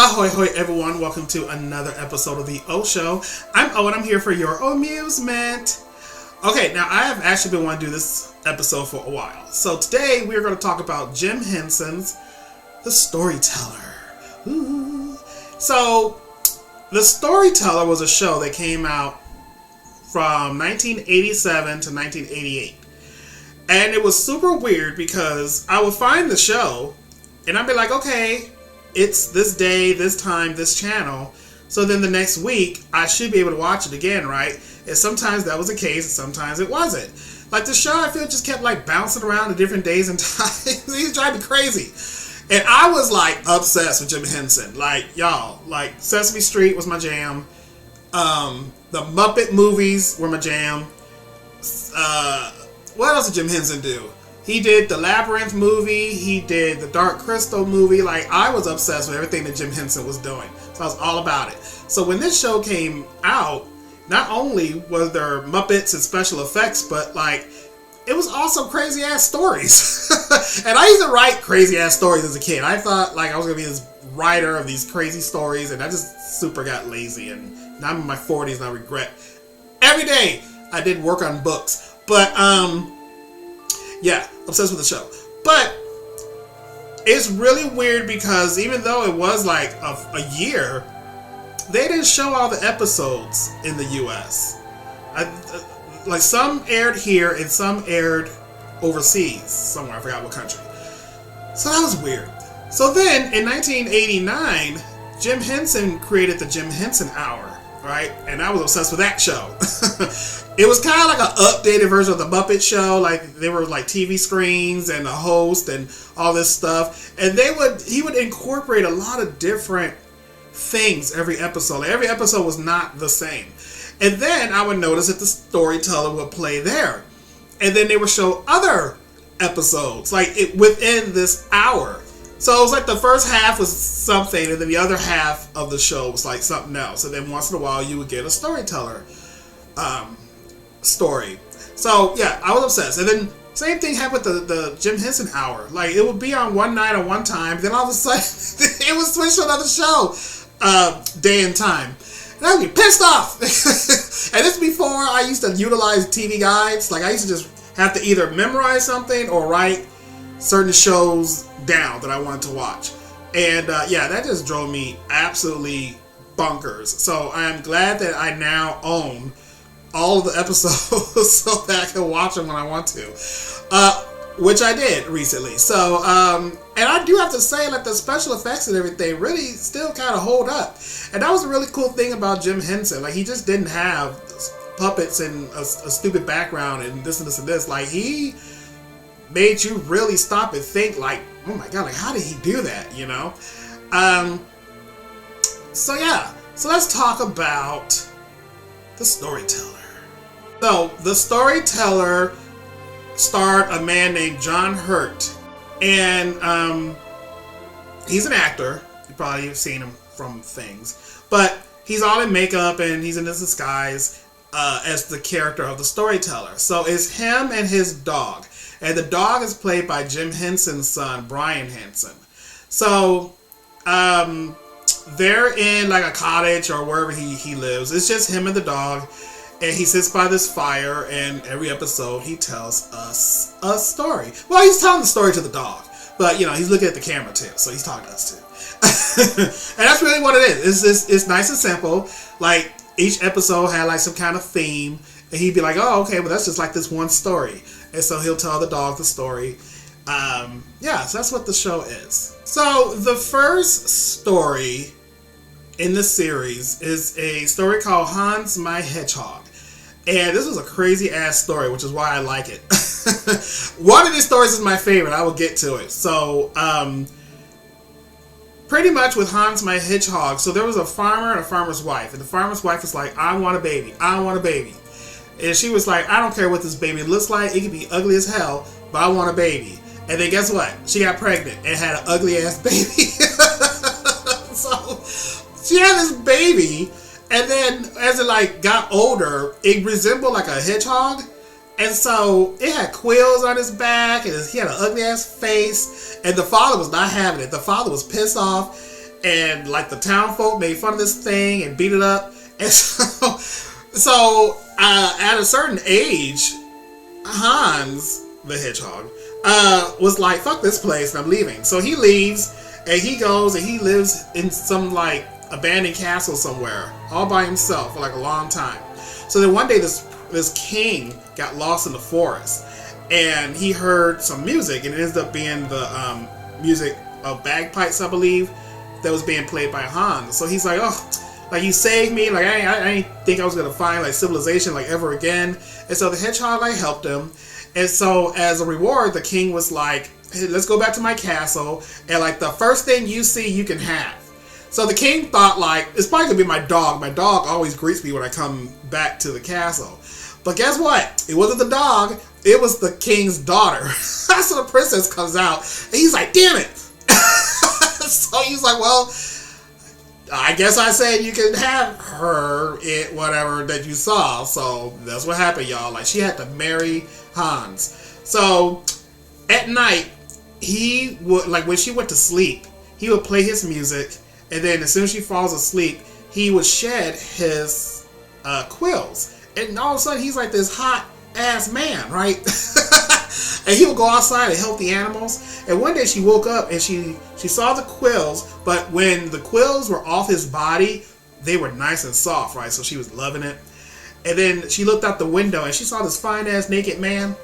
Ahoy hoy everyone, welcome to another episode of the O Show. I'm O and I'm here for your amusement. Okay, now I have actually been wanting to do this episode for a while. So today we're going to talk about Jim Henson's The Storyteller. Ooh. So, The Storyteller was a show that came out from 1987 to 1988. And it was super weird because I would find the show and I'd be like, okay, it's this day, this time, this channel. So then the next week, I should be able to watch it again, right? And sometimes that was the case, and sometimes it wasn't. Like the show, I feel, just kept like bouncing around to different days and times. He was driving me crazy. And I was like obsessed with Jim Henson. Like, y'all, like Sesame Street was my jam. The Muppet movies were my jam. What else did Jim Henson do? He did the Labyrinth movie. He did the Dark Crystal movie. Like, I was obsessed with everything that Jim Henson was doing. So I was all about it. So when this show came out, not only was there Muppets and special effects, but like, it was also crazy ass stories. And I used to write crazy ass stories as a kid. I thought like I was going to be this writer of these crazy stories, and I just super got lazy. And now I'm in my 40s and I regret every day I did work on books. But, yeah, obsessed with the show. But it's really weird because even though it was like a year, they didn't show all the episodes in the US. Like some aired here and some aired overseas somewhere. I forgot what country. So that was weird. So then in 1989, Jim Henson created the Jim Henson Hour, right? And I was obsessed with that show. It was kind of like an updated version of the Muppet Show. Like there were like TV screens and a host and all this stuff. And he would incorporate a lot of different things every episode. Like, every episode was not the same. And then I would notice that the storyteller would play there. And then they would show other episodes like within this hour. So it was like the first half was something and then the other half of the show was like something else. And then once in a while you would get a storyteller story. So yeah, I was obsessed. And then same thing happened with the Jim Henson Hour. Like it would be on one night at one time, then all of a sudden it would switch to another show day and time. And I'd be pissed off. And this before I used to utilize TV guides. Like I used to just have to either memorize something or write certain shows down that I wanted to watch. And yeah, that just drove me absolutely bonkers. So I'm glad that I now own all of the episodes so that I can watch them when I want to, which I did recently. So, and I do have to say, like the special effects and everything really still kind of hold up. And that was a really cool thing about Jim Henson. Like he just didn't have puppets and a stupid background and this and this and this. Like he made you really stop and think like, oh my God, like how did he do that? You know? So yeah, so let's talk about The Storyteller. So, The Storyteller starred a man named John Hurt. And he's an actor. You probably have seen him from things. But he's all in makeup and he's in this disguise as the character of The Storyteller. So it's him and his dog. And the dog is played by Jim Henson's son, Brian Henson. So they're in like a cottage or wherever he lives. It's just him and the dog. And he sits by this fire, and every episode he tells us a story. Well, he's telling the story to the dog, but you know he's looking at the camera too, so he's talking to us too. And that's really what it is. It's nice and simple. Like each episode had like some kind of theme, and he'd be like, "Oh, okay, well that's just like this one story," and so he'll tell the dog the story. Yeah, so that's what the show is. So the first story in the series is a story called My Hedgehog. And this was a crazy ass story, which is why I like it. One of these stories is my favorite. I will get to it. So, pretty much with My Hedgehog, so there was a farmer and a farmer's wife. And the farmer's wife was like, I want a baby. I want a baby. And she was like, I don't care what this baby looks like. It could be ugly as hell, but I want a baby. And then guess what? She got pregnant and had an ugly ass baby. So, she had this baby. And then as it like got older, it resembled like a hedgehog. And so it had quills on his back and he had an ugly ass face. And the father was not having it. The father was pissed off. and like the town folk made fun of this thing and beat it up. And so at a certain age, Hans the Hedgehog was like, fuck this place and I'm leaving. So he leaves and he goes and he lives in some like abandoned castle somewhere all by himself for like a long time. So then one day this king got lost in the forest and he heard some music, and it ended up being the music of bagpipes, I believe, that was being played by Hans. So he's like, oh, like you saved me, like I didn't think I was gonna find like civilization like ever again. And so the hedgehog like helped him. And so as a reward, the king was like, hey, let's go back to my castle, and like the first thing you see you can have. So the king thought like, it's probably gonna be my dog. My dog always greets me when I come back to the castle. But guess what? It wasn't the dog, it was the king's daughter. So the princess comes out and he's like, damn it. So he's like, well, I guess I said you can have her, it, whatever that you saw. So that's what happened, y'all. Like, she had to marry Hans. So at night, he would, like when she went to sleep, he would play his music, and then as soon as she falls asleep, he would shed his quills. And all of a sudden, he's like this hot ass man, right? And he would go outside and help the animals. And one day she woke up and she saw the quills, but when the quills were off his body, they were nice and soft, right? So she was loving it. And then she looked out the window and she saw this fine ass naked man.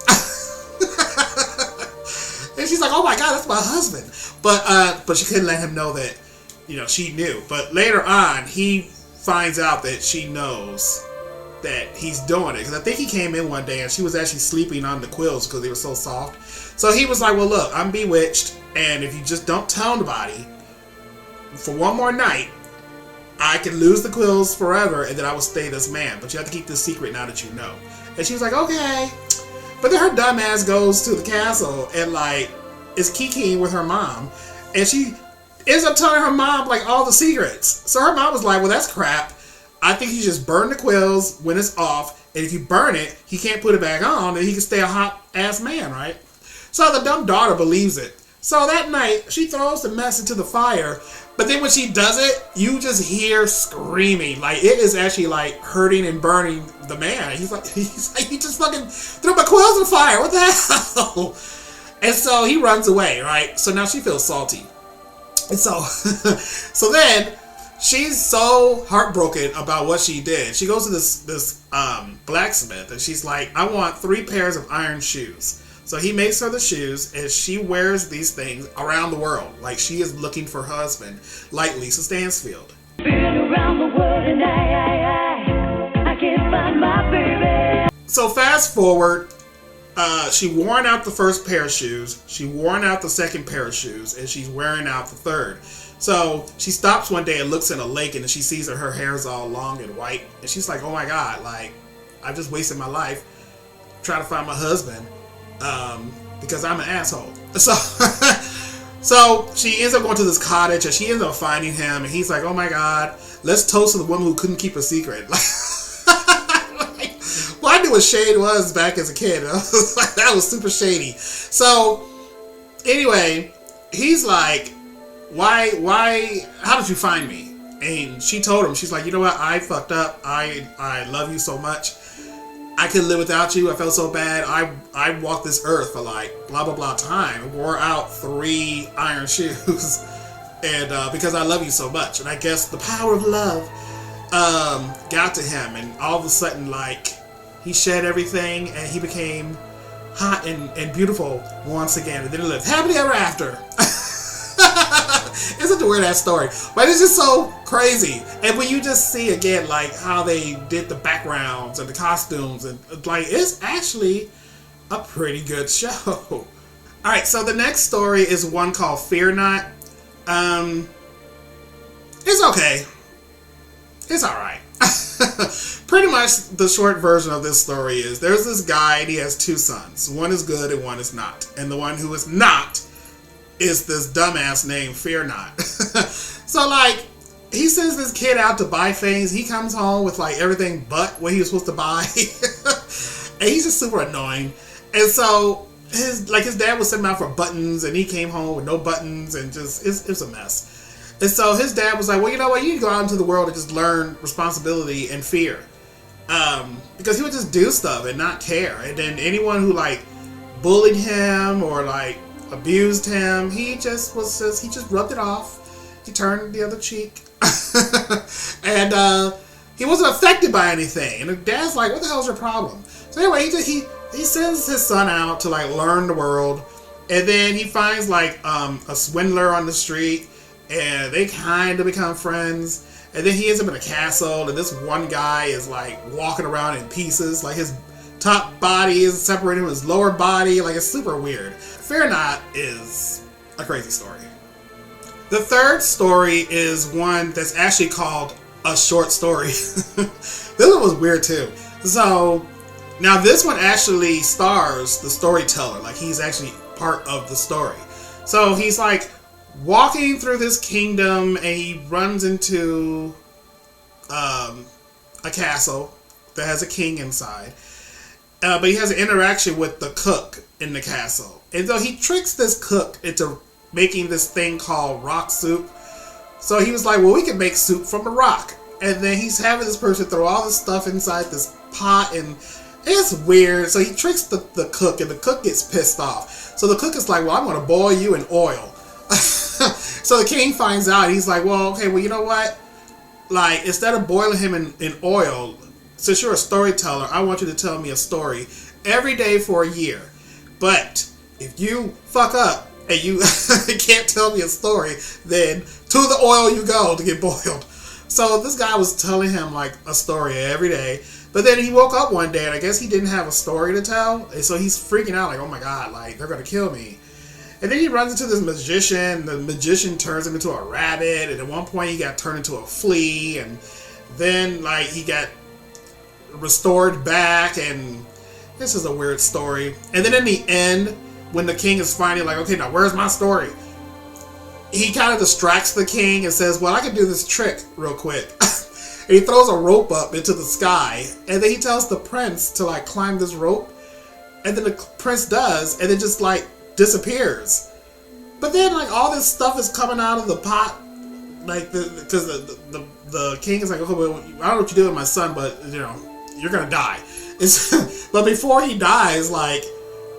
And she's like, oh my God, that's my husband. But she couldn't let him know that, you know, she knew. But later on, he finds out that she knows that he's doing it, because I think he came in one day and she was actually sleeping on the quills because they were so soft. So he was like, well, look, I'm bewitched, and if you just don't tell nobody for one more night, I can lose the quills forever, and then I will stay this man, but you have to keep this secret now that you know. And she was like, okay. But then her dumb ass goes to the castle and like is kikiing with her mom, and she ends up telling her mom like all the secrets. So her mom was like, well, that's crap. I think you just burn the quills when it's off, and if you burn it, he can't put it back on, and he can stay a hot ass man, right? So the dumb daughter believes it. So that night, she throws the mess into the fire, but then when she does it, you just hear screaming. Like, it is actually like hurting and burning the man. He's like, he just fucking threw my quills in the fire. What the hell? And so he runs away, right? So now she feels salty. And so, so then she's so heartbroken about what she did. She goes to this blacksmith and she's like, I want 3 pairs of iron shoes. So he makes her the shoes, and she wears these things around the world. Like, she is looking for her husband, like Lisa Stansfield. Been around the world and I can't find my baby. So fast forward, she worn out the first pair of shoes, she worn out the second pair of shoes, and she's wearing out the third. So she stops one day and looks in a lake, and she sees that her hair is all long and white, and she's like, oh my God, like, I've just wasted my life trying to find my husband. Because I'm an asshole. So she ends up going to this cottage, and she ends up finding him, and he's like, oh my God, let's toast to the woman who couldn't keep a secret. Like, well, I knew what shade was back as a kid. That was super shady. So anyway, he's like, why, how did you find me? And she told him, she's like, you know what, I fucked up. I love you so much. I couldn't live without you. I felt so bad. I walked this earth for like blah blah blah time. Wore out 3 iron shoes, and because I love you so much. And I guess the power of love got to him, and all of a sudden, like, he shed everything, and he became hot and beautiful once again. And then he lived happily ever after. It's such a weird ass story, but it's just so crazy. And when you just see again like how they did the backgrounds and the costumes, and like, it's actually a pretty good show. Alright, so the next story is one called Fearnot. It's okay. It's alright. Pretty much the short version of this story is there's this guy and he has 2 sons. One is good and one is not. And the one who is not is this dumbass named Fearnot. So like, he sends this kid out to buy things. He comes home with like everything but what he was supposed to buy. And he's just super annoying. And so his dad was sending him out for buttons, and he came home with no buttons, and just it's a mess. And so his dad was like, well, you know what? You need to go out into the world and just learn responsibility and fear. Because he would just do stuff and not care. And then anyone who like bullied him or like abused him, he just rubbed it off. He turned the other cheek. And he wasn't affected by anything. And the dad's like, what the hell's your problem? So anyway, he sends his son out to like learn the world. And then he finds like a swindler on the street. And they kind of become friends. And then he ends up in a castle. And this one guy is like walking around in pieces. Like his top body is separated from his lower body. Like it's super weird. Fearnot is a crazy story. The third story is one that's actually called a short story. This one was weird too. So now this one actually stars the storyteller. Like he's actually part of the story. So he's like walking through this kingdom and he runs into a castle that has a king inside. But he has an interaction with the cook in the castle. And so he tricks this cook into making this thing called rock soup. So he was like, well, we can make soup from a rock. And then he's having this person throw all this stuff inside this pot, and it's weird. So he tricks the cook, and the cook gets pissed off. So the cook is like, well, I'm going to boil you in oil. So the king finds out. He's like, well, okay, well, you know what? Like, instead of boiling him in oil, since you're a storyteller, I want you to tell me a story every day for a year. But if you fuck up and you can't tell me a story, then to the oil you go to get boiled. So this guy was telling him like a story every day. But then he woke up one day and I guess he didn't have a story to tell. And so he's freaking out like, oh my God, like they're going to kill me. And then he runs into this magician. The magician turns him into a rabbit. And at one point he got turned into a flea. And then like he got restored back. And this is a weird story. And then in the end, when the king is finally like, okay, now where's my story? He kind of distracts the king and says, well, I can do this trick real quick. And he throws a rope up into the sky. And then he tells the prince to like climb this rope. And then the prince does. And it just like disappears. But then like all this stuff is coming out of the pot. Like, because the king is like, oh, well, I don't know what you did with my son, but you know, you're going to die. But before he dies, like,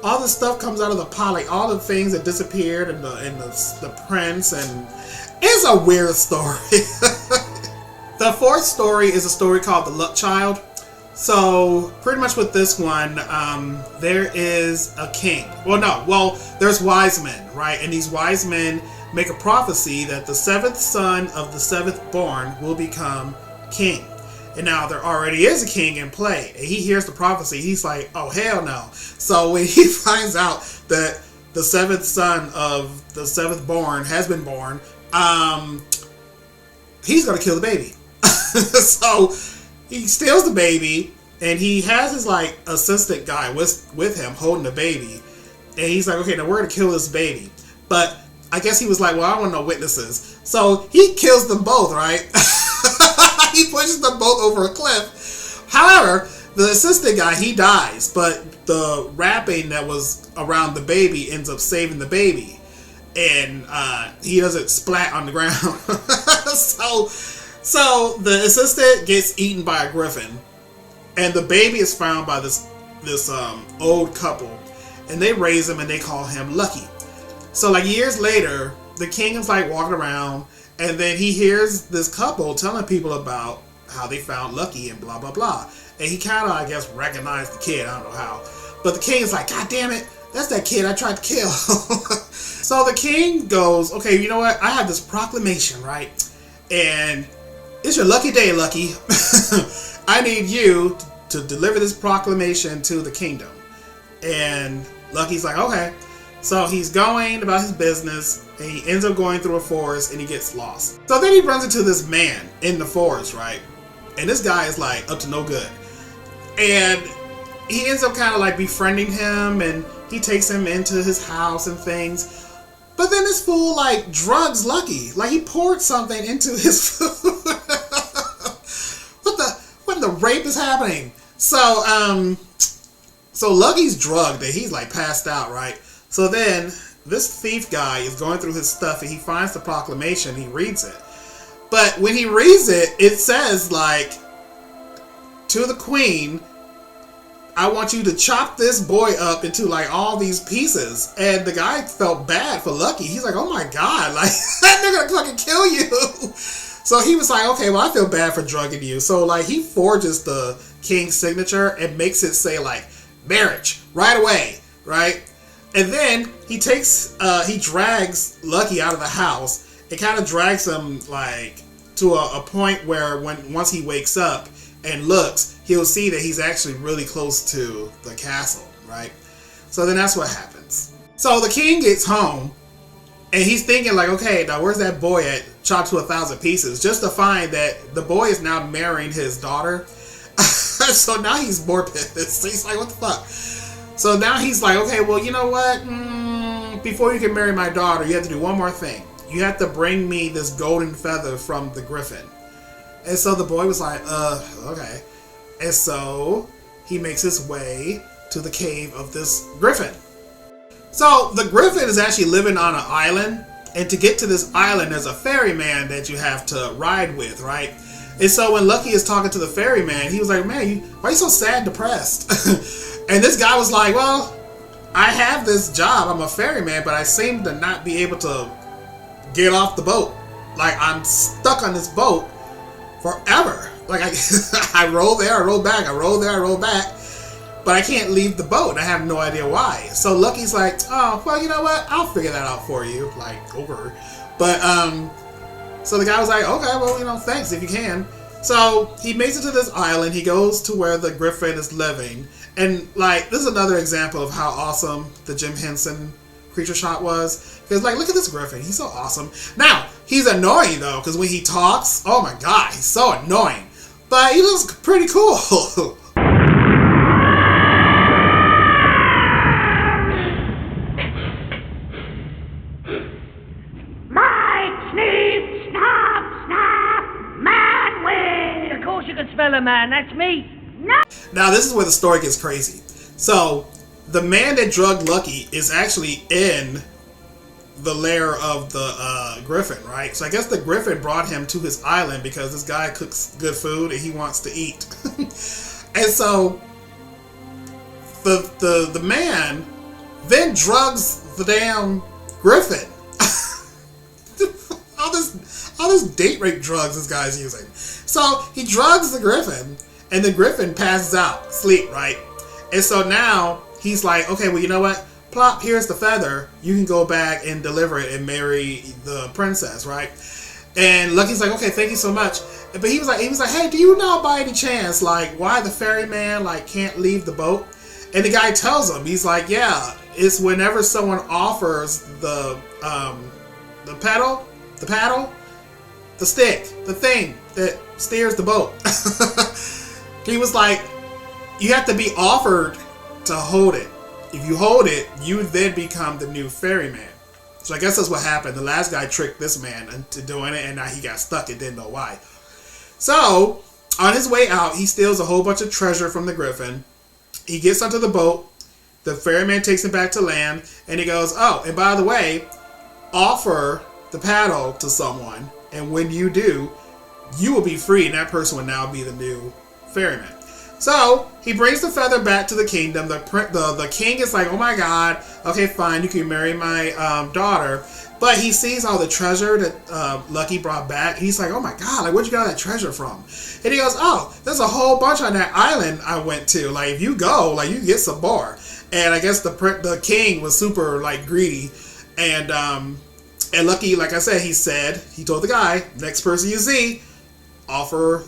all this stuff comes out of the pot, like all the things that disappeared, and the prince, and it's a weird story. The fourth story is a story called The Luck Child. So pretty much with this one, there is a king. There's wise men, right? And these wise men make a prophecy that the seventh son of the seventh born will become king. And now there already is a king in play. And he hears the prophecy. He's like, oh, hell no. So when he finds out that the seventh son of the seventh born has been born, he's going to kill the baby. So he steals the baby, and he has his like assistant guy with him holding the baby. And he's like, okay, now we're going to kill this baby. But I guess he was like, well, I don't want no witnesses. So he kills them both, right? He pushes them both over a cliff. However, the assistant guy, he dies, but the wrapping that was around the baby ends up saving the baby. And he doesn't splat on the ground. So the assistant gets eaten by a griffin. And the baby is found by this old couple. And they raise him and they call him Lucky. So like years later, the king is like walking around. And then he hears this couple telling people about how they found Lucky and blah, blah, blah. And he kind of, I guess, recognized the kid. I don't know how. But the king is like, God damn it. That's that kid I tried to kill. So the king goes, okay, you know what? I have this proclamation, right? And it's your lucky day, Lucky. I need you to deliver this proclamation to the kingdom. And Lucky's like, okay. So he's going about his business, and he ends up going through a forest, and he gets lost. So then he runs into this man in the forest, right? And this guy is like up to no good. And he ends up kind of like befriending him, and he takes him into his house and things. But then this fool like drugs Lucky. Like he poured something into his food. What the rape is happening? So Lucky's drugged and he's like passed out, right? So then this thief guy is going through his stuff and he finds the proclamation. He reads it, but when he reads it, it says like, to the queen, I want you to chop this boy up into like all these pieces. And the guy felt bad for Lucky. He's like, oh my god, like they're gonna fucking kill you. So he was like, okay, well, I feel bad for drugging you. So like he forges the king's signature and makes it say like marriage right away, right? And then he drags Lucky out of the house. It kind of drags him like to a point where once he wakes up and looks, he'll see that he's actually really close to the castle, right? So then that's what happens. So the king gets home and he's thinking like, okay, now where's that boy at? Chopped to 1,000 pieces, just to find that the boy is now marrying his daughter. So now he's more pissed. He's like, what the fuck? So now he's like, okay, well, you know what? Before you can marry my daughter, you have to do one more thing. You have to bring me this golden feather from the griffin. And so the boy was like, okay. And so he makes his way to the cave of this griffin. So the griffin is actually living on an island. And to get to this island, there's a ferryman that you have to ride with, right? And so when Lucky is talking to the ferryman, he was like, man, why are you so sad and depressed? And this guy was like, well, I have this job. I'm a ferryman, but I seem to not be able to get off the boat. Like, I'm stuck on this boat forever. Like, I roll there, I roll back, I roll there, I roll back, but I can't leave the boat. I have no idea why. So Lucky's like, oh, well, you know what? I'll figure that out for you. Like, over. But, so the guy was like, okay, well, you know, thanks if you can. So he makes it to this island. He goes to where the griffin is living. And, like, this is another example of how awesome the Jim Henson creature shot was. Because, like, look at this griffin. He's so awesome. Now, he's annoying, though, because when he talks, oh my god, he's so annoying. But he looks pretty cool. Man, that's me. No. Now this is where the story gets crazy. So the man that drugged Lucky is actually in the lair of the griffin, right? So I guess the griffin brought him to his island because this guy cooks good food and he wants to eat. And so the man then drugs the damn griffin. all this date rape drugs this guy's using. So he drugs the griffin, and the griffin passes out, sleep, right? And so now he's like, okay, well, you know what? Plop, here's the feather. You can go back and deliver it and marry the princess, right? And Lucky's like, okay, thank you so much. But he was like, hey, do you know by any chance, like, why the ferryman like can't leave the boat? And the guy tells him, he's like, yeah, it's whenever someone offers the paddle, the stick, the thing that steers the boat. He was like, you have to be offered to hold it. If you hold it, you then become the new ferryman. So I guess that's what happened. The last guy tricked this man into doing it, and now he got stuck and didn't know why. So on his way out, he steals a whole bunch of treasure from the griffin. He gets onto the boat. The ferryman takes him back to land, and he goes, oh, and by the way, offer the paddle to someone, and when you do, you will be free, and that person will now be the new ferryman. So he brings the feather back to the kingdom. The king is like, oh my god, okay, fine, you can marry my daughter. But he sees all the treasure that Lucky brought back. He's like, oh my god, like, where'd you get all that treasure from? And he goes, oh, there's a whole bunch on that island I went to. Like, if you go, like, you get some more. And I guess the king was super like greedy, and Lucky, like I said, he told the guy, next person you see, offer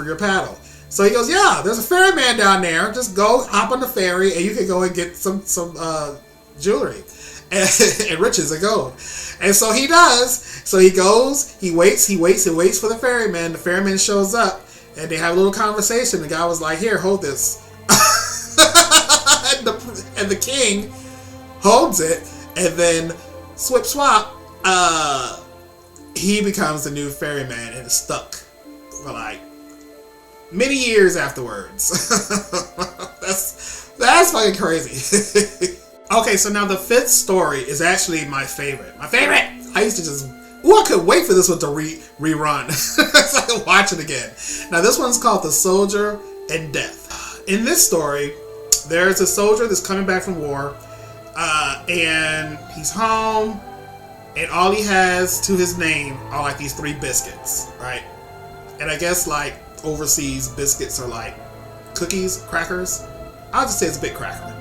your paddle. So he goes, yeah, there's a ferryman down there. Just go hop on the ferry and you can go and get some jewelry and riches and gold. And so he does. So he goes, he waits for the ferryman. The ferryman shows up and they have a little conversation. The guy was like, here, hold this. and the king holds it, and then swap, he becomes the new ferryman and is stuck for like many years afterwards. That's fucking crazy. Okay, so now the fifth story is actually my favorite. My favorite! I used to just... Ooh, I couldn't wait for this one to rerun. So I could watch it again. Now, this one's called The Soldier and Death. In this story, there's a soldier that's coming back from war, and he's home, and all he has to his name are like these 3 biscuits, right? And I guess like overseas biscuits are like cookies, crackers. I'll just say it's a big cracker.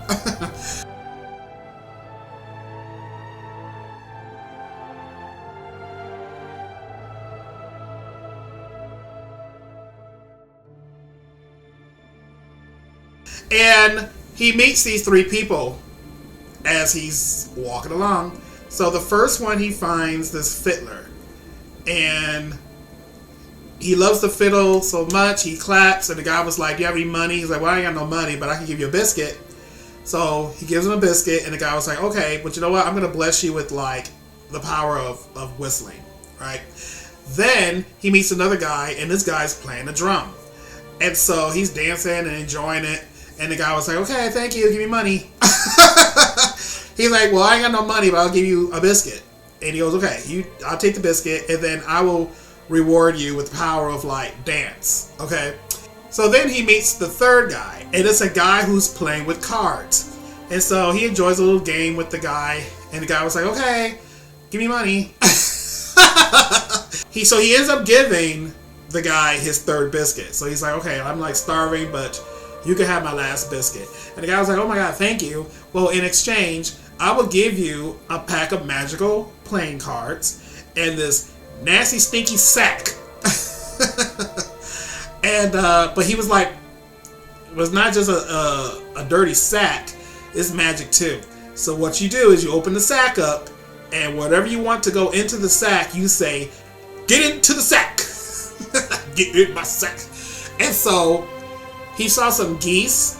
And he meets these 3 people as he's walking along. So the first one, he finds this fiddler, and he loves the fiddle so much, he claps, and the guy was like, do you have any money? He's like, well, I ain't got no money, but I can give you a biscuit. So he gives him a biscuit, and the guy was like, okay, but you know what? I'm going to bless you with like the power of whistling, right? Then he meets another guy, and this guy's playing the drum. And so he's dancing and enjoying it. And the guy was like, okay, thank you, give me money. He's like, well, I ain't got no money, but I'll give you a biscuit. And he goes, okay, I'll take the biscuit, and then I will reward you with the power of, like, dance. Okay? So then he meets the third guy, and it's a guy who's playing with cards. And so he enjoys a little game with the guy, and the guy was like, okay, give me money. So he ends up giving the guy his third biscuit. So he's like, okay, I'm, like, starving, but you can have my last biscuit. And the guy was like, oh my god, thank you. Well, in exchange, I will give you a pack of magical playing cards and this nasty, stinky sack. And, but he was like, it was not just a dirty sack, it's magic too. So what you do is you open the sack up, and whatever you want to go into the sack, you say, get into the sack. Get in my sack. And so he saw some geese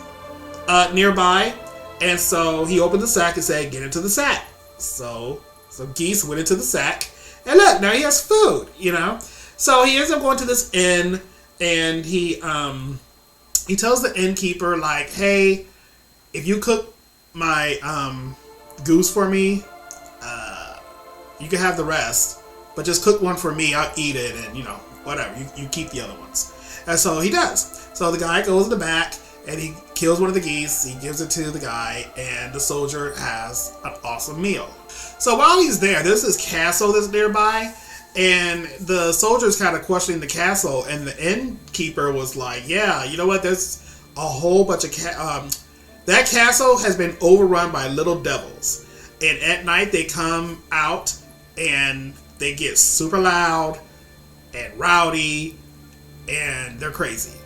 nearby, and so he opened the sack and said, get into the sack. So some geese went into the sack, and look, now he has food, you know? So he ends up going to this inn, and he tells the innkeeper, like, hey, if you cook my goose for me, you can have the rest, but just cook one for me, I'll eat it, and, you know, whatever, you keep the other ones. And so he does. So the guy goes in the back, and he kills one of the geese, he gives it to the guy, and the soldier has an awesome meal. So while he's there, there's this castle that's nearby, and the soldier's kind of questioning the castle, and the innkeeper was like, yeah, you know what, there's a whole bunch of that castle has been overrun by little devils, and at night they come out and they get super loud and rowdy, and they're crazy.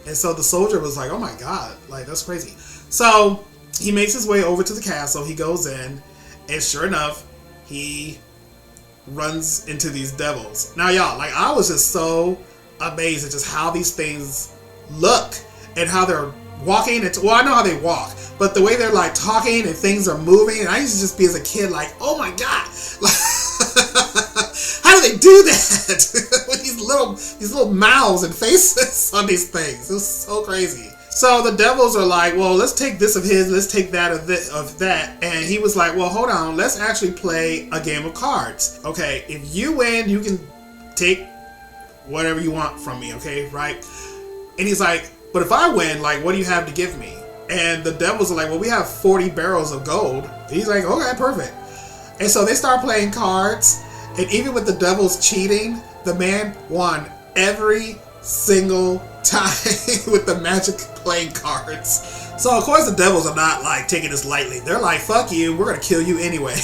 And so the soldier was like, oh my god, like, that's crazy. So he makes his way over to the castle, he goes in, and sure enough, he runs into these devils. Now y'all, like, I was just so amazed at just how these things look and how they're walking. Well, I know how they walk, but the way they're like talking and things are moving, and I used to just be as a kid like, oh my god, how do they do that? With these little mouths and faces on these things. It was so crazy. So the devils are like, well, let's take this of his, let's take that of that. And he was like, well, hold on, let's actually play a game of cards. Okay, if you win, you can take whatever you want from me, okay, right? And he's like, but if I win, like, what do you have to give me? And the devils are like, well, we have 40 barrels of gold. And he's like, okay, perfect. And so they start playing cards. And even with the devils cheating, the man won every single time with the magic playing cards. So of course the devils are not like taking this lightly. They're like, fuck you, we're gonna kill you anyway.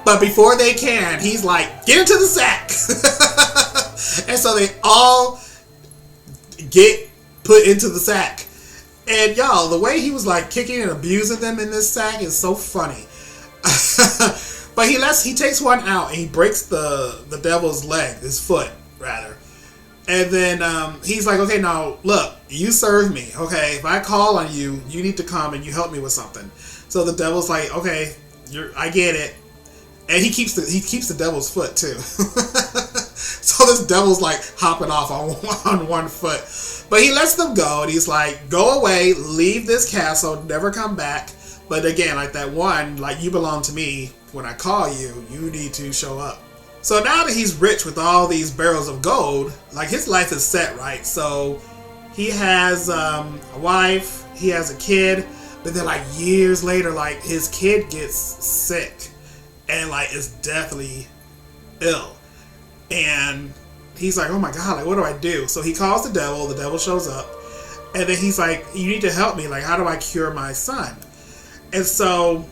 But before they can, he's like, get into the sack. And so they all get put into the sack. And y'all, the way he was like kicking and abusing them in this sack is so funny. But he takes one out and he breaks the devil's leg, his foot rather. And then he's like, okay, now look, you serve me, okay? If I call on you, you need to come and you help me with something. So the devil's like, okay, I get it. And he keeps the devil's foot too. So this devil's like hopping off on one foot. But he lets them go and he's like, go away, leave this castle, never come back. But again, like that one, like, you belong to me. When I call you, you need to show up. So now that he's rich with all these barrels of gold, like, his life is set, right? So he has a wife, he has a kid, but then like years later, like, his kid gets sick and like is deathly ill. And he's like, oh my God, like, what do I do? So he calls the devil shows up, and then he's like, you need to help me, like, how do I cure my son? And so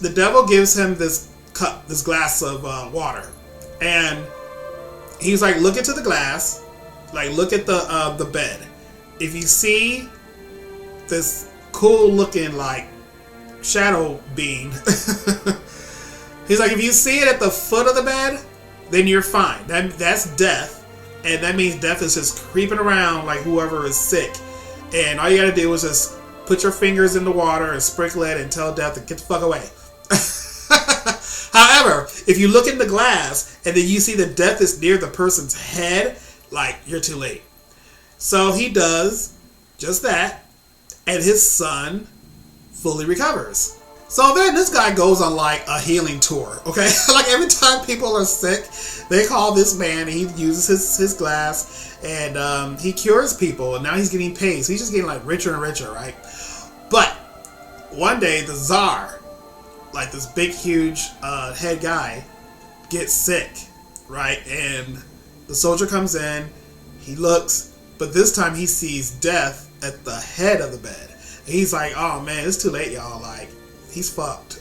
the devil gives him this cup, this glass of water, and he's like, look into the glass, like, look at the bed. If you see this cool looking like shadow being, he's like, if you see it at the foot of the bed, then you're fine. That's death, and that means death is just creeping around like whoever is sick. And all you gotta do is just put your fingers in the water and sprinkle it and tell death to get the fuck away. However, if you look in the glass and then you see that death is near the person's head, like, you're too late. So he does just that, and his son fully recovers. So then this guy goes on like a healing tour, okay? Like, every time people are sick, they call this man, and he uses his glass, and he cures people, and now he's getting paid. So he's just getting like richer and richer, right? But one day the Tsar, like this big, huge head guy, gets sick, right? And the soldier comes in, he looks, but this time he sees death at the head of the bed. And he's like, oh man, it's too late, y'all. Like, he's fucked.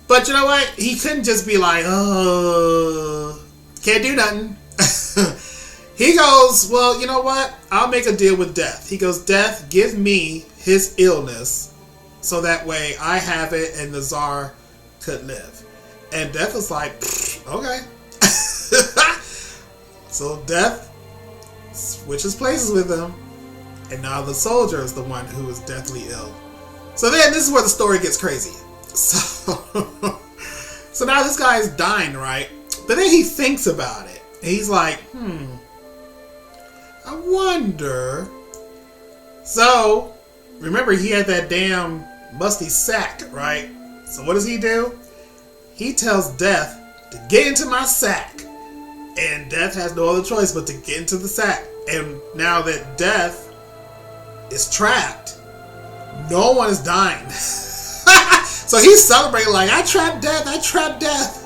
But you know what? He couldn't just be like, oh, can't do nothing. He goes, well, you know what? I'll make a deal with death. He goes, death, give me his illness so that way I have it and the Tsar could live. And death was like, okay. So death switches places with him, and now the soldier is the one who is deathly ill. So then this is where the story gets crazy. So now this guy is dying, right? But then he thinks about it. And he's like, I wonder. So remember, he had that damn musty sack, right? So what does he do? He tells Death to get into my sack. And Death has no other choice but to get into the sack. And now that Death is trapped, no one is dying. So he's celebrating like, I trapped Death, I trapped Death.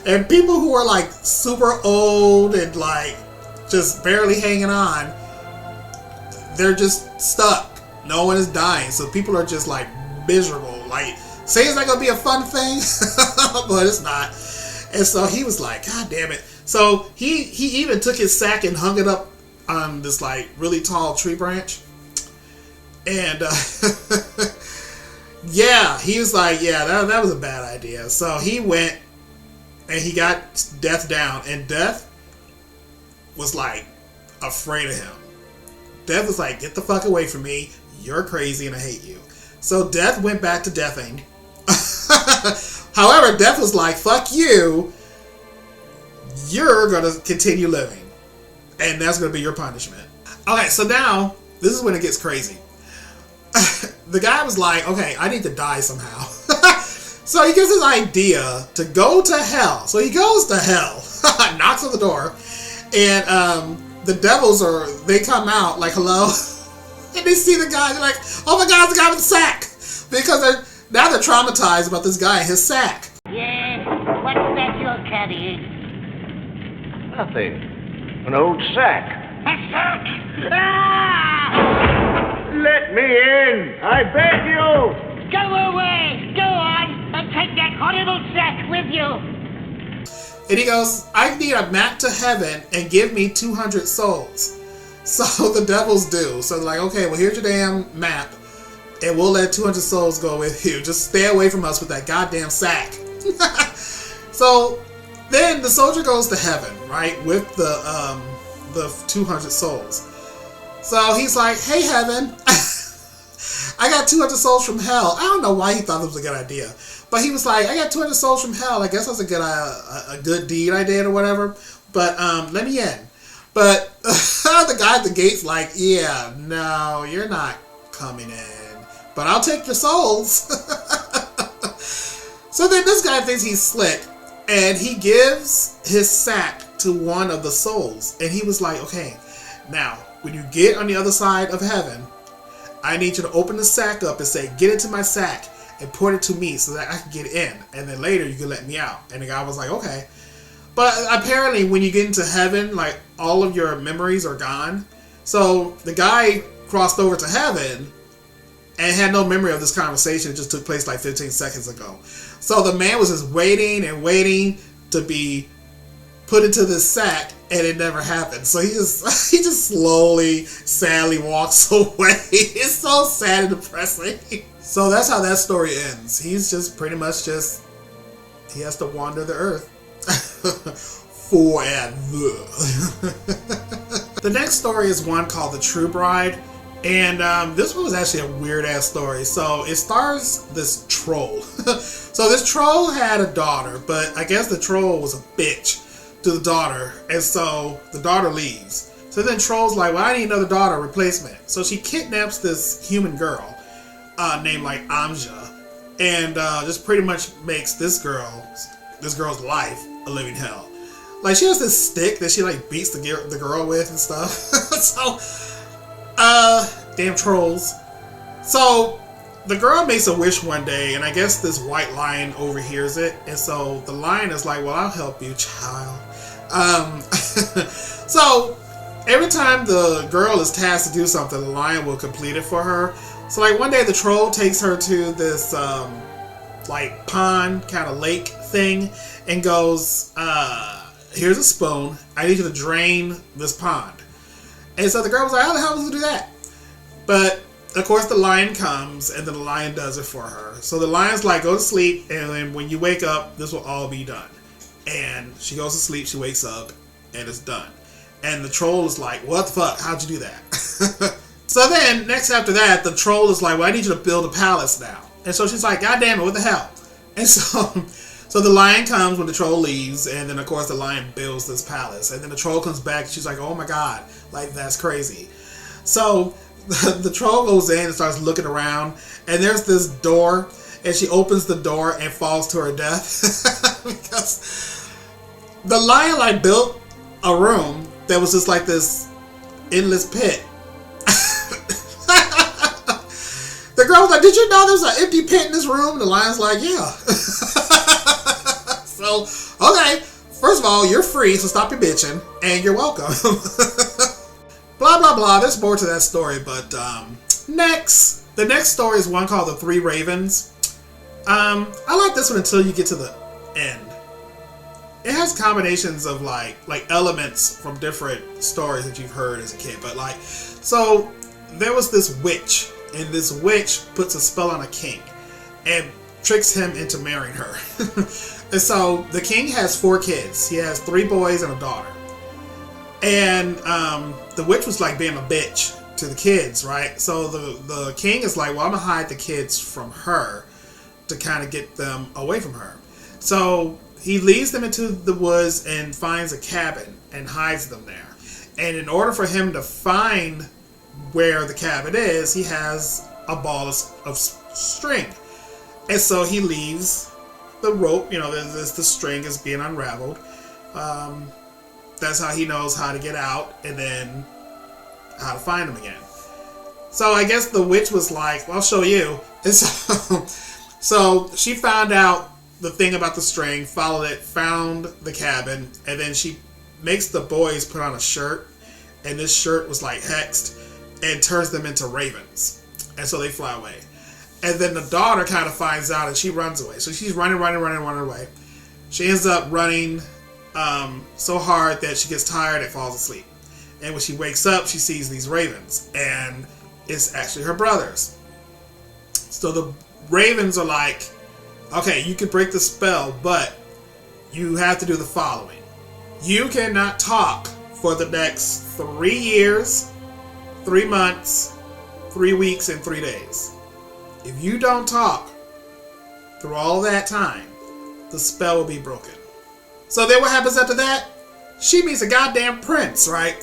And people who are like super old and like just barely hanging on, they're just stuck. No one is dying. So people are just like miserable. Like, seems like it'll be a fun thing, but it's not. And so he was like, God damn it. So he even took his sack and hung it up on this like really tall tree branch. And yeah, he was like, yeah, that was a bad idea. So he went and he got Death down, and Death was like afraid of him. Death was like, get the fuck away from me. You're crazy and I hate you. So Death went back to deathing. However, Death was like, fuck you. You're going to continue living. And that's going to be your punishment. Okay, so now, this is when it gets crazy. The guy was like, okay, I need to die somehow. So he gets his idea to go to hell. So he goes to hell. Knocks on the door. And the devils they come out like, hello. And they see the guy. They're like, oh my God, it's the guy with the sack. Because they're traumatized about this guy and his sack. Yes, what's that you're carrying? Nothing. An old sack. A sack! Ah! Let me in! I beg you! Go away! Go on and take that horrible sack with you! And he goes, I need a map to heaven and give me 200 souls. So the devils do. So they're like, okay, well, here's your damn map. And we'll let 200 souls go with you. Just stay away from us with that goddamn sack. So then the soldier goes to heaven, right? With the 200 souls. So he's like, hey, heaven. I got 200 souls from hell. I don't know why he thought it was a good idea. But he was like, I got 200 souls from hell. I guess that's a good deed I did or whatever. But let me in. But the guy at the gate's like, yeah, no, you're not coming in. but I'll take your souls. So then this guy thinks he's slick, and he gives his sack to one of the souls. And he was like, okay, now, when you get on the other side of heaven, I need you to open the sack up and say, get into my sack, and point it to me so that I can get in. And then later you can let me out. And the guy was like, okay. But apparently when you get into heaven, like, all of your memories are gone. So the guy crossed over to heaven and had no memory of this conversation. It just took place like 15 seconds ago. So the man was just waiting and waiting to be put into this sack, and it never happened. So he just slowly, sadly walks away. It's so sad and depressing. So that's how that story ends. He's just pretty much just, he has to wander the earth forever. The next story is one called The True Bride. And this one was actually a weird ass story. So it stars this troll. So this troll had a daughter, but I guess the troll was a bitch to the daughter, and so the daughter leaves. So then Troll's like, well, I need another daughter replacement. So she kidnaps this human girl named like Amja, and just pretty much makes this girl's life a living hell. Like, she has this stick that she like beats the girl with and stuff. So damn trolls. So the girl makes a wish one day, and I guess this white lion overhears it, and so the lion is like, well, I'll help you, child. So every time the girl is tasked to do something, the lion will complete it for her. So like one day the troll takes her to this like pond kind of lake thing and goes, here's a spoon, I need you to drain this pond. And so the girl was like, how the hell does it do that? But of course the lion comes, and then the lion does it for her. So the lion's like, go to sleep, and then when you wake up, this will all be done. And she goes to sleep, she wakes up, and it's done. And the troll is like, what the fuck? How'd you do that? So then, next after that, the troll is like, well, I need you to build a palace now. And so she's like, God damn it, what the hell? And so the lion comes when the troll leaves, and then of course the lion builds this palace. And then the troll comes back, and she's like, oh my god, like, that's crazy. So the troll goes in and starts looking around, and there's this door, and she opens the door and falls to her death. Because the lion like built a room that was just like this endless pit. The girl was like, did you know there's an empty pit in this room? And the lion's like, yeah. So, okay, first of all, you're free, so stop your bitching, and you're welcome. Blah, blah, blah. There's more to that story, but next. The next story is one called The Three Ravens. I like this one until you get to the end. It has combinations of like elements from different stories that you've heard as a kid. But like, so there was this witch, and this witch puts a spell on a king and tricks him into marrying her. And so the king has 4 kids. He has 3 boys and a daughter. And the witch was like being a bitch to the kids, right? So the king is like, well, I'm gonna hide the kids from her to kind of get them away from her. So he leads them into the woods and finds a cabin and hides them there. And in order for him to find where the cabin is, he has a ball of string. And so he leaves the rope, the string is being unraveled. That's how he knows how to get out, and then how to find him again. So I guess the witch was like, well, I'll show you. And so she found out the thing about the string, followed it, found the cabin, and then she makes the boys put on a shirt, and this shirt was like hexed, and turns them into ravens. And so they fly away. And then the daughter kind of finds out, and she runs away. So she's running away. She ends up running so hard that she gets tired and falls asleep. And when she wakes up, she sees these ravens, and it's actually her brothers. So the ravens are like, okay, you can break the spell, but you have to do the following. You cannot talk for the next 3 years, 3 months, 3 weeks, and 3 days. If you don't talk through all that time, the spell will be broken. So then what happens after that? She meets a goddamn prince, right?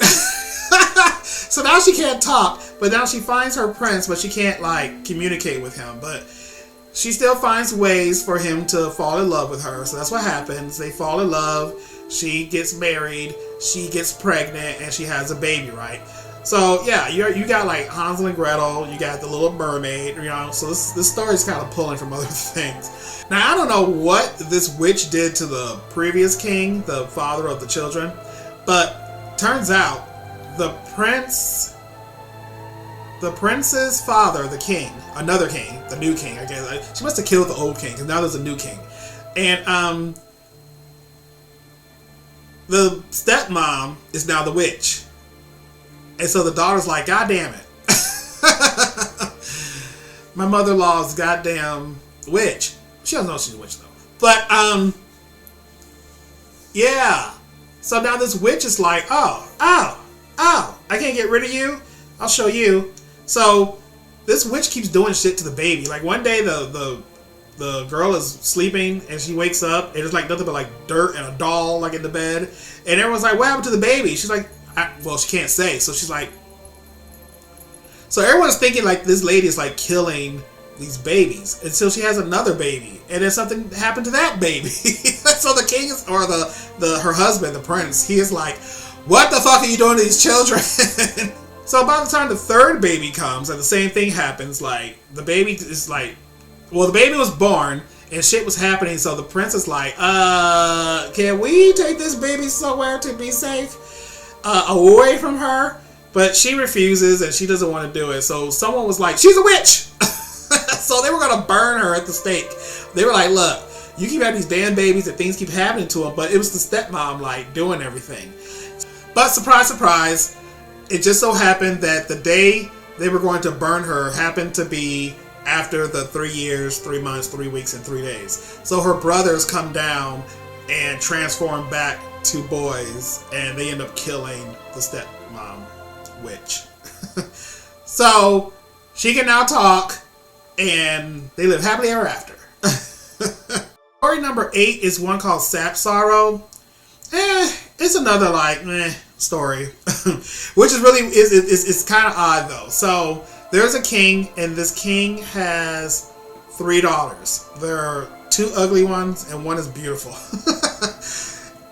So now she can't talk, but now she finds her prince, but she can't like communicate with him. But she still finds ways for him to fall in love with her. So that's what happens. They fall in love. She gets married. She gets pregnant, and she has a baby, right? So yeah, you got like Hansel and Gretel. You got the Little Mermaid. You know, so this story's kind of pulling from other things. Now I don't know what this witch did to the previous king, the father of the children, but turns out the prince's father, the king, another king, the new king, I guess. She must have killed the old king, because now there's a new king. And the stepmom is now the witch. And so the daughter's like, God damn it. My mother-in-law's goddamn witch. She doesn't know she's a witch, though. But, yeah. So now this witch is like, oh, I can't get rid of you. I'll show you. So this witch keeps doing shit to the baby. Like one day the girl is sleeping and she wakes up and it's like nothing but like dirt and a doll like in the bed. And everyone's like, what happened to the baby? She's like, well, she can't say. So she's like, so everyone's thinking like this lady is like killing these babies until she has another baby. And then something happened to that baby. So the king is, or her husband, the prince, he is like, what the fuck are you doing to these children? So by the time the third baby comes, and the same thing happens, like, the baby is like, well, the baby was born, and shit was happening, so the prince is like, can we take this baby somewhere to be safe? Away from her? But she refuses, and she doesn't want to do it, so someone was like, she's a witch! So they were going to burn her at the stake. They were like, look, you keep having these damn babies, and things keep happening to them, but it was the stepmom, like, doing everything. But surprise, surprise, it just so happened that the day they were going to burn her happened to be after the 3 years, 3 months, 3 weeks, and 3 days. So her brothers come down and transform back to boys, and they end up killing the stepmom witch. So she can now talk, and they live happily ever after. Story number 8 is one called Sapsorrow. It's another like story, which is really is kind of odd though. So there's a king, and this king has 3 daughters. There are 2 ugly ones, and 1 is beautiful.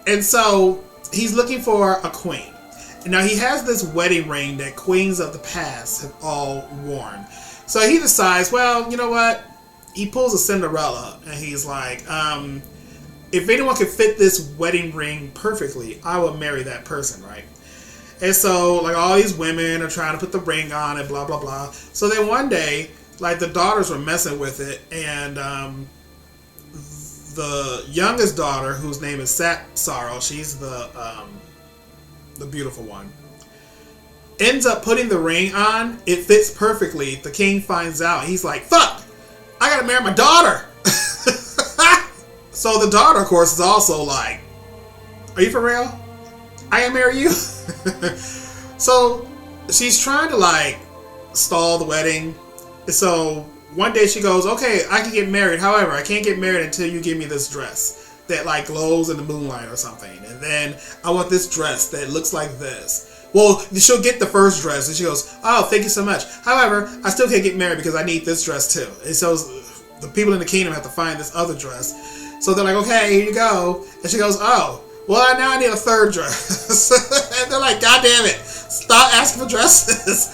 And so he's looking for a queen. And now he has this wedding ring that queens of the past have all worn. So he decides, well, you know what? He pulls a Cinderella, and he's like, if anyone could fit this wedding ring perfectly, I will marry that person, right? And so, like, all these women are trying to put the ring on and blah, blah, blah. So then one day, like, the daughters were messing with it, and the youngest daughter, whose name is Sapsorrow, she's the beautiful one, ends up putting the ring on. It fits perfectly. The king finds out. He's like, fuck! I gotta marry my daughter! So the daughter, of course, is also like, are you for real? I can marry you? So she's trying to like stall the wedding. So one day she goes, okay, I can get married. However, I can't get married until you give me this dress that like glows in the moonlight or something. And then I want this dress that looks like this. Well, she'll get the first dress and she goes, oh, thank you so much. However, I still can't get married because I need this dress too. And so the people in the kingdom have to find this other dress. So they're like, okay, here you go. And she goes, oh, well, now I need a third dress. And they're like, God damn it, stop asking for dresses.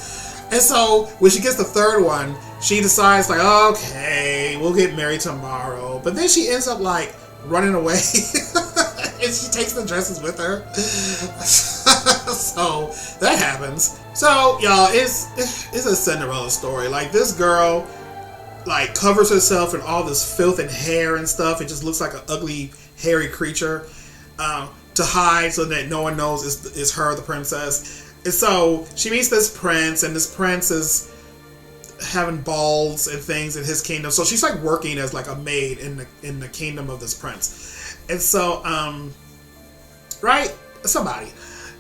And so when she gets the third one, she decides like, okay, we'll get married tomorrow. But then she ends up like running away. And she takes the dresses with her. So that happens. So y'all, it's a Cinderella story. Like this girl like covers herself in all this filth and hair and stuff. It just looks like an ugly, hairy creature to hide so that no one knows it's her, the princess. And so she meets this prince, and this prince is having balls and things in his kingdom. So she's like working as like a maid in the kingdom of this prince. And so, right? Somebody.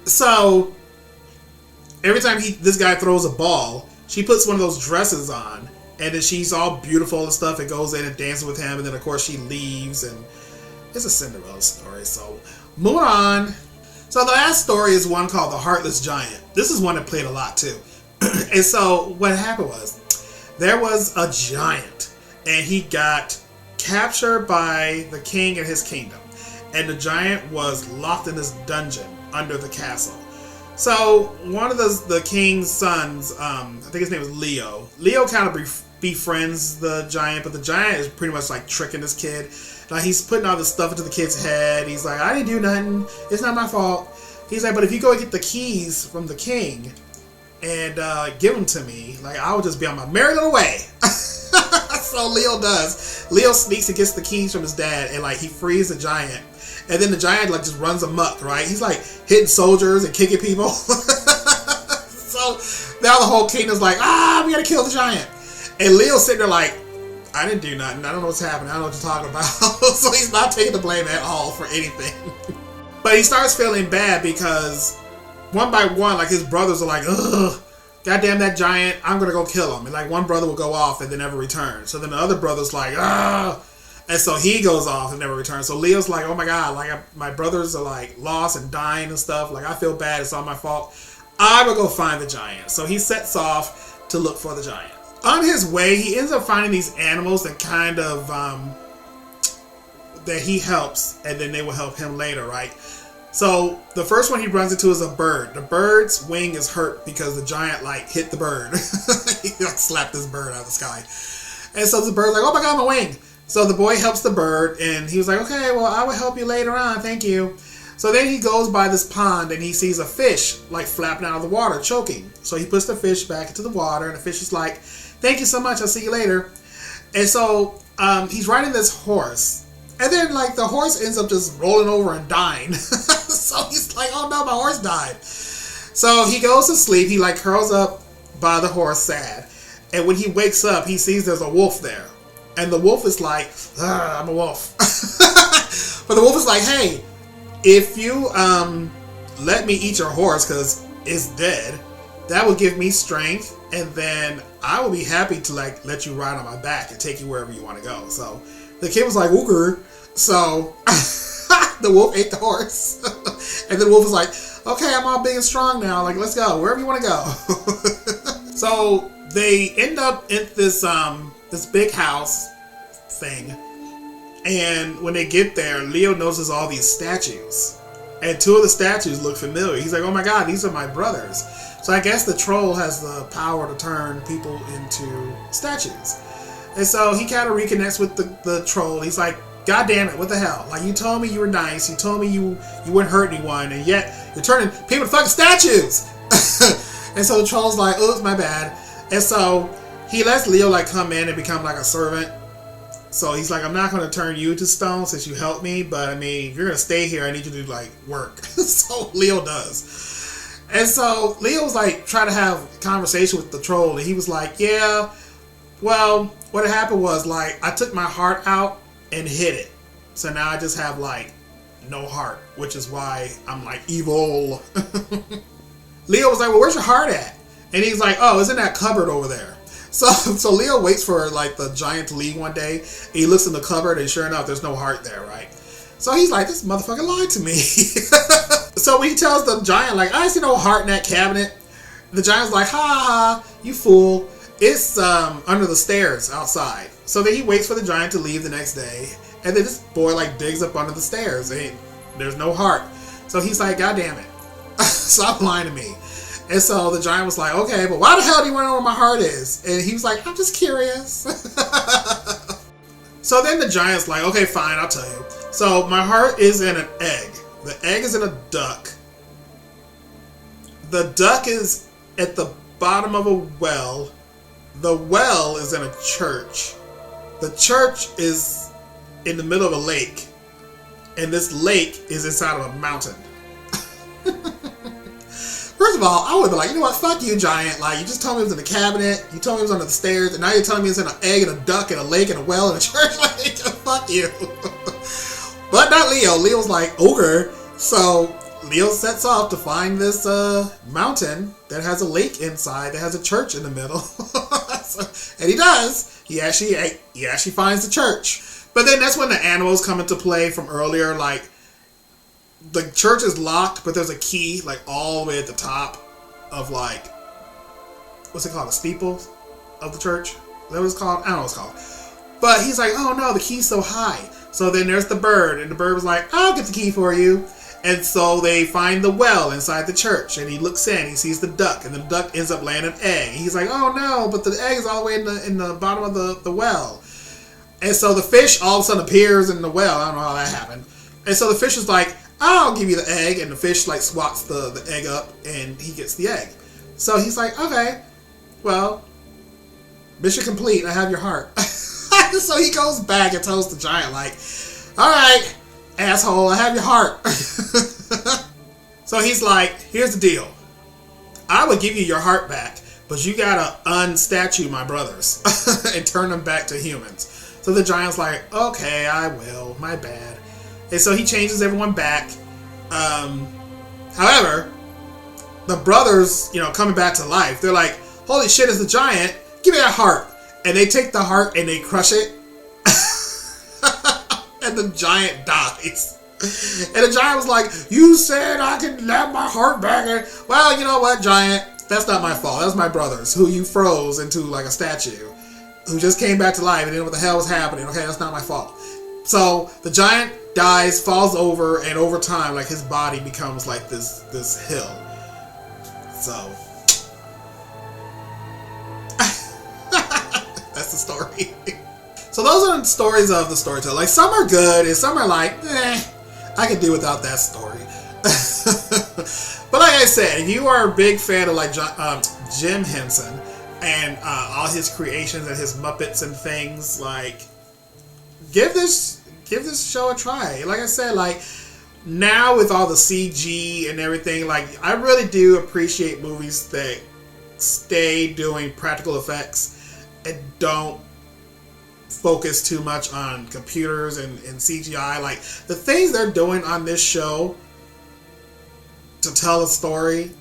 So every time this guy throws a ball, she puts one of those dresses on. And then she's all beautiful and stuff and goes in and dances with him. And then, of course, she leaves. And it's a Cinderella story. So, moving on. So the last story is one called The Heartless Giant. This is one that played a lot too. And so what happened was, there was a giant, and he got captured by the king and his kingdom. And the giant was locked in this dungeon under the castle. So one of the king's sons, I think his name was Leo. Leo kind of befriends the giant, but the giant is pretty much like tricking this kid. Like, he's putting all this stuff into the kid's head. He's like, I didn't do nothing. It's not my fault. He's like, but if you go get the keys from the king and give them to me, like, I will just be on my merry little way. So Leo does. Leo sneaks and gets the keys from his dad, and like, he frees the giant. And then the giant like just runs amok, right? He's like hitting soldiers and kicking people. So now the whole kingdom's like, we gotta kill the giant. And Leo's sitting there like, I didn't do nothing. I don't know what's happening. I don't know what you're talking about. So he's not taking the blame at all for anything. But he starts feeling bad because one by one, like, his brothers are like, ugh, goddamn that giant, I'm gonna go kill him. And like, one brother will go off and then never return. So then the other brother's like, ugh. And so he goes off and never returns. So Leo's like, oh my God, like, my brothers are like lost and dying and stuff. Like, I feel bad. It's all my fault. I will go find the giant. So he sets off to look for the giant. On his way, he ends up finding these animals that kind of, that he helps, and then they will help him later, right? So the first one he runs into is a bird. The bird's wing is hurt because the giant, like, hit the bird. He like slapped this bird out of the sky. And so the bird's like, oh my God, my wing. So the boy helps the bird, and he was like, okay, well, I will help you later on, thank you. So then he goes by this pond, and he sees a fish, like, flapping out of the water, choking. So he puts the fish back into the water, and the fish is like, thank you so much, I'll see you later. And so he's riding this horse, and then, like, the horse ends up just rolling over and dying. So he's like, oh no, my horse died. So he goes to sleep, he, like, curls up by the horse sad. And when he wakes up, he sees there's a wolf there. And the wolf is like, I'm a wolf. But the wolf is like, hey, if you let me eat your horse because it's dead, that will give me strength, and then I will be happy to like let you ride on my back and take you wherever you want to go. So the kid was like, okay. So the wolf ate the horse. And then the wolf was like, okay, I'm all big and strong now. Like, let's go wherever you want to go. So they end up in this this big house thing. And when they get there, Leo notices all these statues. And two of the statues look familiar. He's like, oh my God, these are my brothers. So I guess the troll has the power to turn people into statues. And so he kind of reconnects with the troll. He's like, God damn it, what the hell? Like, you told me you were nice. You told me you wouldn't hurt anyone. And yet you're turning people to fucking statues. And so the troll's like, oops, my bad. And so he lets Leo like come in and become like a servant. So he's like, I'm not going to turn you to stone since you helped me, but I mean, if you're going to stay here, I need you to like work. So Leo does. And so Leo was like trying to have a conversation with the troll, and he was like, yeah, well, what happened was like, I took my heart out and hid it. So now I just have like no heart, which is why I'm like evil. Leo was like, well, where's your heart at? And he's like, oh, it's in that cupboard over there. So Leo waits for like the giant to leave one day. He looks in the cupboard, and sure enough, there's no heart there, right? So he's like, this motherfucker lied to me. So when he tells the giant, like, I see no heart in that cabinet, the giant's like, ha ha, you fool. It's under the stairs outside. So then he waits for the giant to leave the next day, and then this boy like digs up under the stairs, and there's no heart. So he's like, God damn it, stop lying to me. And so the giant was like, okay, but why the hell do you want to know where my heart is? And he was like, I'm just curious. So then the giant's like, okay, fine, I'll tell you. So my heart is in an egg. The egg is in a duck. The duck is at the bottom of a well. The well is in a church. The church is in the middle of a lake. And this lake is inside of a mountain. First of all, I would be like, you know what, fuck you, giant. Like, you just told me it was in the cabinet, you told me it was under the stairs, and now you're telling me it's in an egg and a duck and a lake and a well and a church. Like, fuck you. But not Leo. Leo's like, okay. So Leo sets off to find this mountain that has a lake inside, that has a church in the middle. And he does. He actually finds the church. But then that's when the animals come into play from earlier. Like, the church is locked, but there's a key like all the way at the top of like, what's it called? The steeple of the church? Is that what it's called? I don't know what it's called. But he's like, oh no, the key's so high. So then there's the bird, and the bird was like, I'll get the key for you. And so they find the well inside the church, and he looks in, he sees the duck, and the duck ends up laying an egg. He's like, oh no, but the egg is all the way in the bottom of the well. And so the fish all of a sudden appears in the well. I don't know how that happened. And so the fish is like, I'll give you the egg, and the fish like swats the egg up, and he gets the egg. So he's like, okay, well, mission complete, I have your heart. So he goes back and tells the giant like, all right, asshole, I have your heart. So he's like, here's the deal. I would give you your heart back, but you gotta unstatue my brothers and turn them back to humans. So the giant's like, okay, I will, my bad. And so he changes everyone back. However, the brothers, coming back to life, they're like, holy shit, it's the giant, give me that heart. And they take the heart and they crush it. And the giant dies. And the giant was like, you said I could have my heart back. And, well, you know what, giant? That's not my fault. That's my brothers, who you froze into like a statue, who just came back to life and didn't know what the hell was happening. Okay, that's not my fault. So the giant dies, falls over, and over time, like his body becomes like this hill. So that's the story. So those are the stories of the storyteller. Like, some are good and some are like, I could do without that story. But like I said, if you are a big fan of like Jim Henson and all his creations and his Muppets and things, like, give this show a try. Like I said, like, now with all the CG and everything, like, I really do appreciate movies that stay doing practical effects and don't focus too much on computers and CGI. Like, the things they're doing on this show to tell a story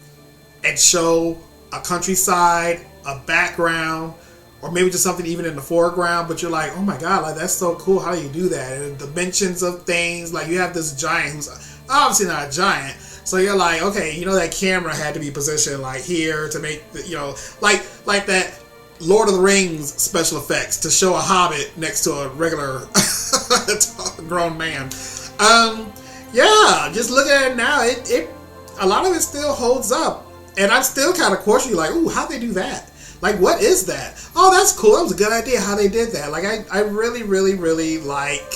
and show a countryside, a background, or maybe just something even in the foreground, but you're like, oh my god, like, that's so cool. How do you do that? And the dimensions of things, like, you have this giant who's obviously not a giant, so you're like, okay, that camera had to be positioned like here to make like that Lord of the Rings special effects to show a hobbit next to a regular grown man. Yeah, just look at it now. It a lot of it still holds up, and I'm still kind of questioning, like, ooh, how'd they do that? Like, what is that? Oh, that's cool. That was a good idea how they did that. Like, I really, really, really like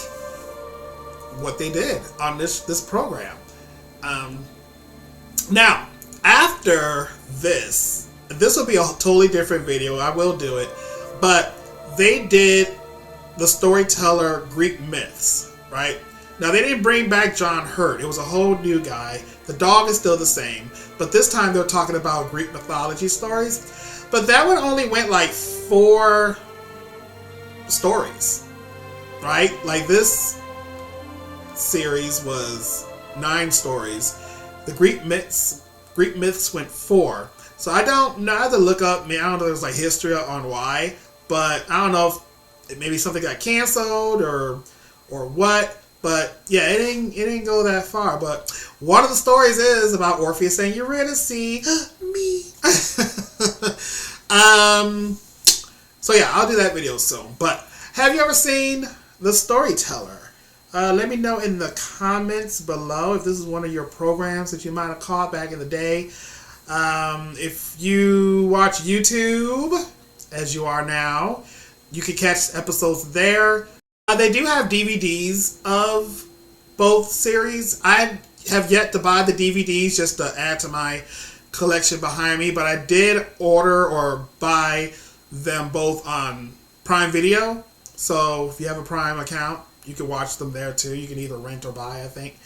what they did on this program. Now, after this will be a totally different video. I will do it. But they did the Storyteller Greek myths, right? Now, they didn't bring back John Hurt. It was a whole new guy. The dog is still the same. But this time they're talking about Greek mythology stories. But that one only went like 4 stories, right? Like, this series was 9 stories. The Greek myths went 4. So I don't know. I have to look up. I don't know if there's like history on why, but I don't know if maybe something got canceled or what. But yeah, it didn't go that far. But one of the stories is about Orpheus saying, Eurydice, me. So yeah, I'll do that video soon. But have you ever seen The Storyteller? Let me know in the comments below if this is one of your programs that you might have caught back in the day. If you watch YouTube, as you are now, you can catch episodes there. They do have DVDs of both series. I have yet to buy the DVDs just to add to my collection behind me, but I did order or buy them both on Prime Video. So if you have a Prime account, you can watch them there too. You can either rent or buy, I think.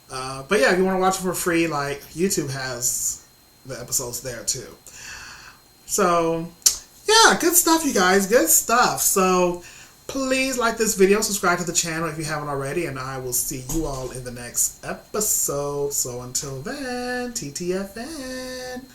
But yeah, if you want to watch them for free, like, YouTube has the episodes there too. So yeah, good stuff, you guys. Good stuff. So please like this video, subscribe to the channel if you haven't already, and I will see you all in the next episode. So until then, TTFN.